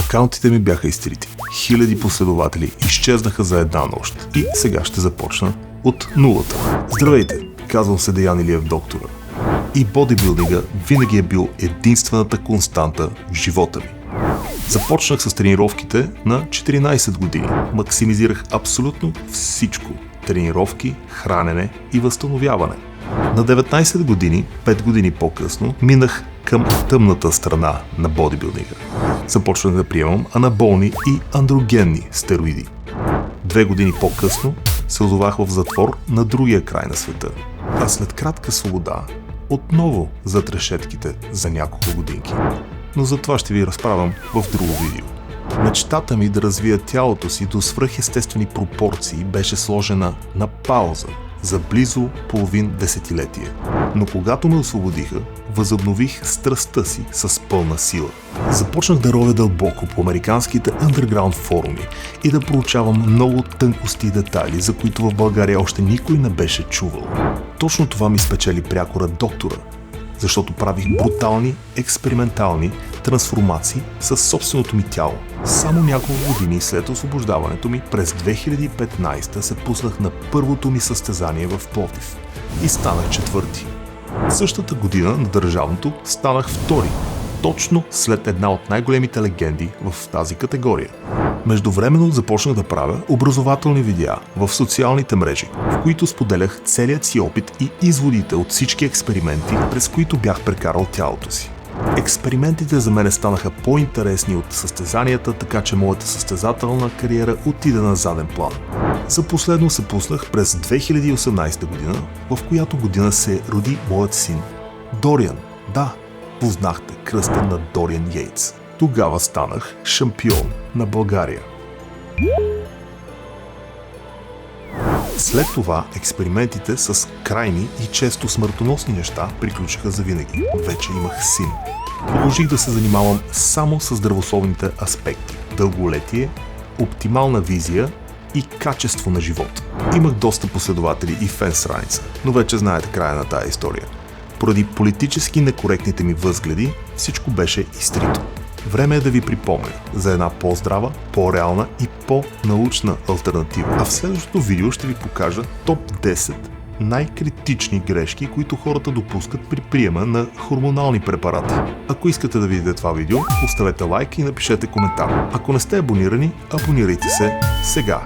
Акаунтите ми бяха изтрити. Хиляди последователи изчезнаха за една нощ. И сега ще започна от нулата. Здравейте, казвам се Деян Илиев доктора. И бодибилдинга винаги е бил единствената константа в живота ми. Започнах с тренировките на 14 години. Максимизирах абсолютно всичко. Тренировки, хранене и възстановяване. На 19 години, 5 години по-късно, минах към тъмната страна на бодибилдинга. Започнах да приемам анаболни и андрогенни стероиди. 2 години по-късно се озовах в затвор на другия край на света. А след кратка свобода, отново зад решетките за няколко годинки. Но за това ще ви разправям в друго видео. Мечтата ми да развия тялото си до свръхестествени пропорции беше сложена на пауза за близо половин десетилетие. Но когато ме освободиха, възобнових страстта си с пълна сила. Започнах да ровя дълбоко по американските underground форуми и да проучавам много тънкости и детайли, за които в България още никой не беше чувал. Точно това ми спечели прякора доктора, защото правих брутални, експериментални трансформации със собственото ми тяло. Само няколко години след освобождаването ми, през 2015 се пуснах на първото ми състезание в Пловдив и станах четвърти. Същата година на държавното станах втори, точно след една от най-големите легенди в тази категория. Междувременно започнах да правя образователни видеа в социалните мрежи, в които споделях целият си опит и изводите от всички експерименти, през които бях прекарал тялото си. Експериментите за мене станаха по-интересни от състезанията, така че моята състезателна кариера отида на заден план. За последно се пуснах през 2018 година, в която година се роди моят син Дориан. Да, познахте кръста на Дориан Йейтс. Тогава станах шампион на България. След това експериментите с крайни и често смъртоносни неща приключиха завинаги. Вече имах син. Продължих да се занимавам само с здравословните аспекти – дълголетие, оптимална визия и качество на живот. Имах доста последователи и фен страница, но вече знаете края на тая история. Поради политически некоректните ми възгледи, всичко беше изтрито. Време е да ви припомня за една по-здрава, по-реална и по-научна алтернатива. А в следващото видео ще ви покажа топ 10 най-критични грешки, които хората допускат при приема на хормонални препарати. Ако искате да видите това видео, оставете лайк и напишете коментар. Ако не сте абонирани, абонирайте се сега.